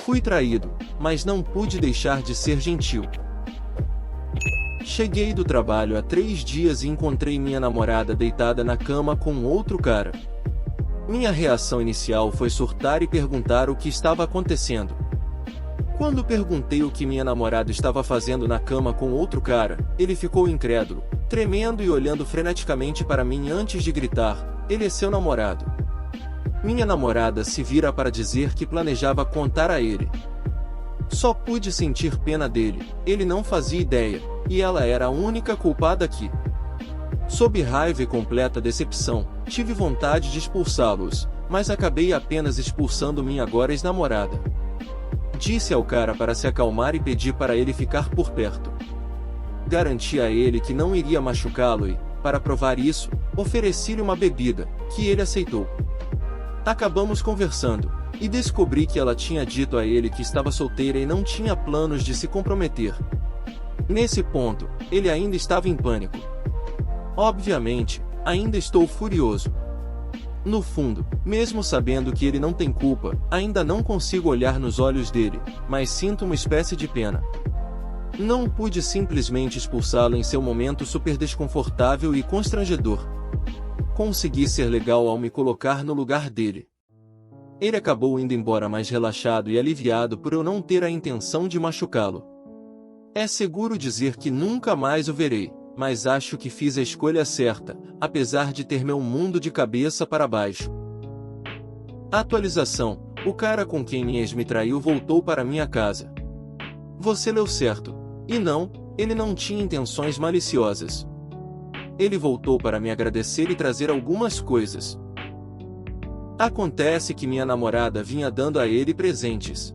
Fui traído, mas não pude deixar de ser gentil. Cheguei do trabalho há 3 dias e encontrei minha namorada deitada na cama com outro cara. Minha reação inicial foi surtar e perguntar o que estava acontecendo. Quando perguntei o que minha namorada estava fazendo na cama com outro cara, ele ficou incrédulo, tremendo e olhando freneticamente para mim antes de gritar: "Ele é seu namorado." Minha namorada se vira para dizer que planejava contar a ele. Só pude sentir pena dele, ele não fazia ideia, e ela era a única culpada aqui. Sob raiva e completa decepção, tive vontade de expulsá-los, mas acabei apenas expulsando minha agora ex-namorada. Disse ao cara para se acalmar e pedi para ele ficar por perto. Garanti a ele que não iria machucá-lo e, para provar isso, ofereci-lhe uma bebida, que ele aceitou. Acabamos conversando, e descobri que ela tinha dito a ele que estava solteira e não tinha planos de se comprometer. Nesse ponto, ele ainda estava em pânico. Obviamente, ainda estou furioso. No fundo, mesmo sabendo que ele não tem culpa, ainda não consigo olhar nos olhos dele, mas sinto uma espécie de pena. Não pude simplesmente expulsá-lo em seu momento super desconfortável e constrangedor. Consegui ser legal ao me colocar no lugar dele. Ele acabou indo embora mais relaxado e aliviado por eu não ter a intenção de machucá-lo. É seguro dizer que nunca mais o verei, mas acho que fiz a escolha certa, apesar de ter meu mundo de cabeça para baixo. Atualização: o cara com quem minha ex me traiu voltou para minha casa. Você leu certo. E não, ele não tinha intenções maliciosas. Ele voltou para me agradecer e trazer algumas coisas. Acontece que minha namorada vinha dando a ele presentes.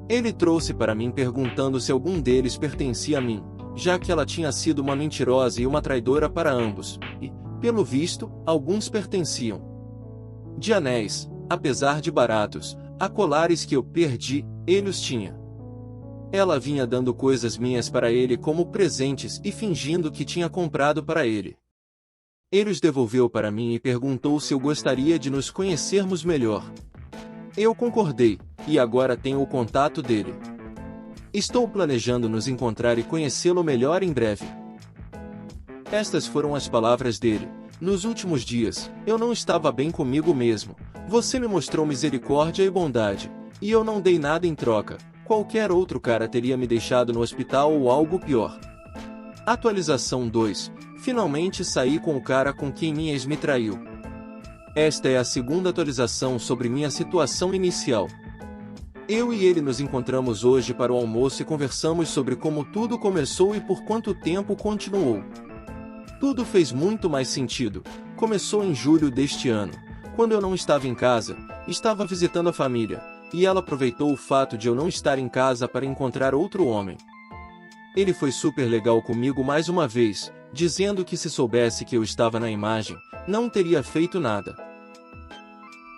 Ele trouxe para mim perguntando se algum deles pertencia a mim, já que ela tinha sido uma mentirosa e uma traidora para ambos, e, pelo visto, alguns pertenciam. De anéis, apesar de baratos, a colares que eu perdi, ele os tinha. Ela vinha dando coisas minhas para ele como presentes e fingindo que tinha comprado para ele. Ele os devolveu para mim e perguntou se eu gostaria de nos conhecermos melhor. Eu concordei, e agora tenho o contato dele. Estou planejando nos encontrar e conhecê-lo melhor em breve. Estas foram as palavras dele. Nos últimos dias, eu não estava bem comigo mesmo. Você me mostrou misericórdia e bondade, e eu não dei nada em troca. Qualquer outro cara teria me deixado no hospital ou algo pior. Atualização 2. Finalmente saí com o cara com quem minha ex me traiu. Esta é a segunda atualização sobre minha situação inicial. Eu e ele nos encontramos hoje para o almoço e conversamos sobre como tudo começou e por quanto tempo continuou. Tudo fez muito mais sentido. Começou em julho deste ano, quando eu não estava em casa, estava visitando a família, e ela aproveitou o fato de eu não estar em casa para encontrar outro homem. Ele foi super legal comigo mais uma vez, dizendo que se soubesse que eu estava na imagem, não teria feito nada.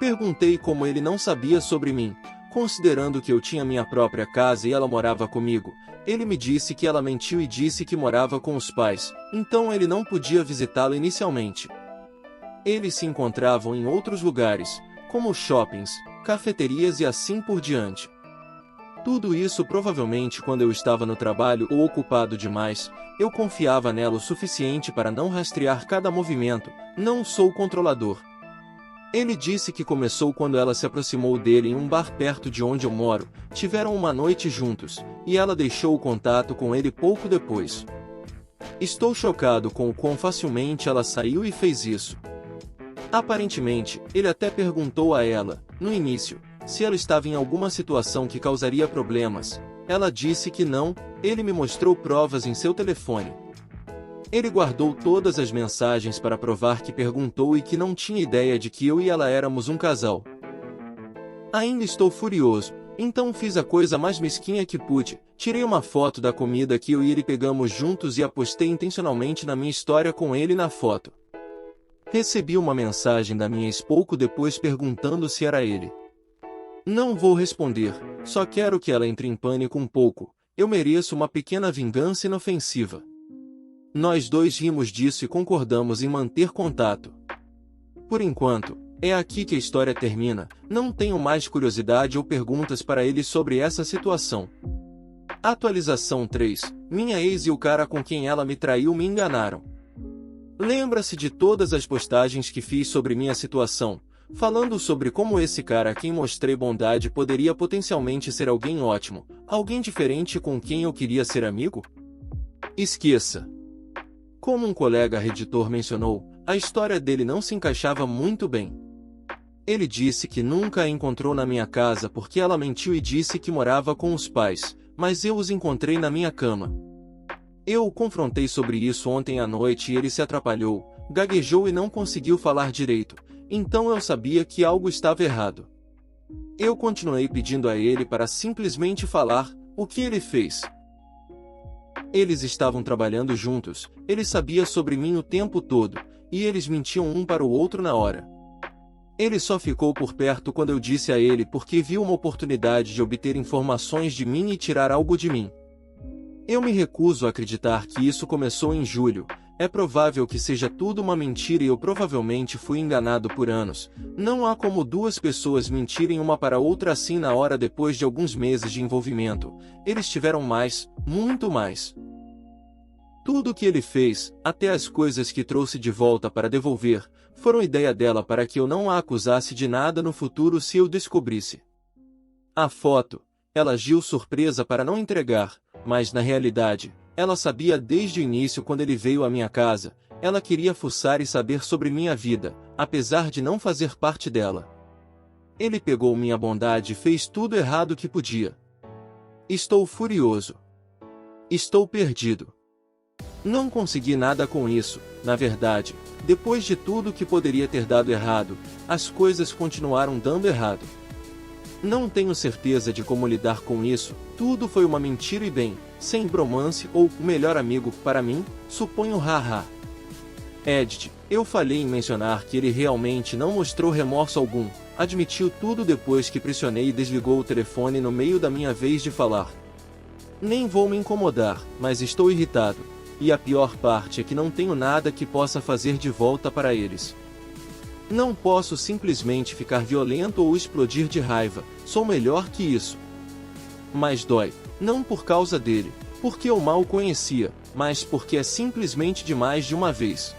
Perguntei como ele não sabia sobre mim, considerando que eu tinha minha própria casa e ela morava comigo. Ele me disse que ela mentiu e disse que morava com os pais, então ele não podia visitá-la inicialmente. Eles se encontravam em outros lugares, como shoppings, cafeterias e assim por diante. Tudo isso provavelmente quando eu estava no trabalho ou ocupado demais. Eu confiava nela o suficiente para não rastrear cada movimento, não sou controlador. Ele disse que começou quando ela se aproximou dele em um bar perto de onde eu moro, tiveram uma noite juntos, e ela deixou o contato com ele pouco depois. Estou chocado com o quão facilmente ela saiu e fez isso. Aparentemente, ele até perguntou a ela, no início, se ela estava em alguma situação que causaria problemas. Ela disse que não. Ele me mostrou provas em seu telefone. Ele guardou todas as mensagens para provar que perguntou e que não tinha ideia de que eu e ela éramos um casal. Ainda estou furioso, então fiz a coisa mais mesquinha que pude. Tirei uma foto da comida que eu e ele pegamos juntos e a postei intencionalmente na minha história com ele na foto. Recebi uma mensagem da minha ex pouco depois perguntando se era ele. Não vou responder, só quero que ela entre em pânico um pouco. Eu mereço uma pequena vingança inofensiva. Nós dois rimos disso e concordamos em manter contato. Por enquanto, É aqui que a história termina, não tenho mais curiosidade ou perguntas para ele sobre essa situação. Atualização 3. Minha ex e o cara com quem ela me traiu me enganaram. Lembra-se de todas as postagens que fiz sobre minha situação, falando sobre como esse cara a quem mostrei bondade poderia potencialmente ser alguém ótimo, alguém diferente com quem eu queria ser amigo? Esqueça. Como um colega reditor mencionou, a história dele não se encaixava muito bem. Ele disse que nunca a encontrou na minha casa porque ela mentiu e disse que morava com os pais, mas eu os encontrei na minha cama. Eu o confrontei sobre isso ontem à noite e ele se atrapalhou, gaguejou e não conseguiu falar direito, então eu sabia que algo estava errado. Eu continuei pedindo a ele para simplesmente falar o que ele fez. Eles estavam trabalhando juntos, ele sabia sobre mim o tempo todo, e eles mentiam um para o outro na hora. Ele só ficou por perto quando eu disse a ele porque viu uma oportunidade de obter informações de mim e tirar algo de mim. Eu me recuso a acreditar que isso começou em julho, é provável que seja tudo uma mentira e eu provavelmente fui enganado por anos. Não há como duas pessoas mentirem uma para outra assim na hora depois de alguns meses de envolvimento. Eles tiveram mais, muito mais. Tudo o que ele fez, até as coisas que trouxe de volta para devolver, foram ideia dela para que eu não a acusasse de nada no futuro se eu descobrisse. A foto, ela agiu surpresa para não entregar, mas na realidade, ela sabia desde o início quando ele veio à minha casa, ela queria fuçar e saber sobre minha vida, apesar de não fazer parte dela. Ele pegou minha bondade e fez tudo errado que podia. Estou furioso. Estou perdido. Não consegui nada com isso, na verdade, depois de tudo que poderia ter dado errado, as coisas continuaram dando errado. Não tenho certeza de como lidar com isso, tudo foi uma mentira e bem, sem bromance ou o melhor amigo para mim, suponho haha. Edit, eu falhei em mencionar que ele realmente não mostrou remorso algum, admitiu tudo depois que pressionei e desligou o telefone no meio da minha vez de falar. Nem vou me incomodar, mas estou irritado. E a pior parte é que não tenho nada que possa fazer de volta para eles. Não posso simplesmente ficar violento ou explodir de raiva, sou melhor que isso. Mas dói, não por causa dele, porque eu mal o conhecia, mas porque é simplesmente demais de uma vez.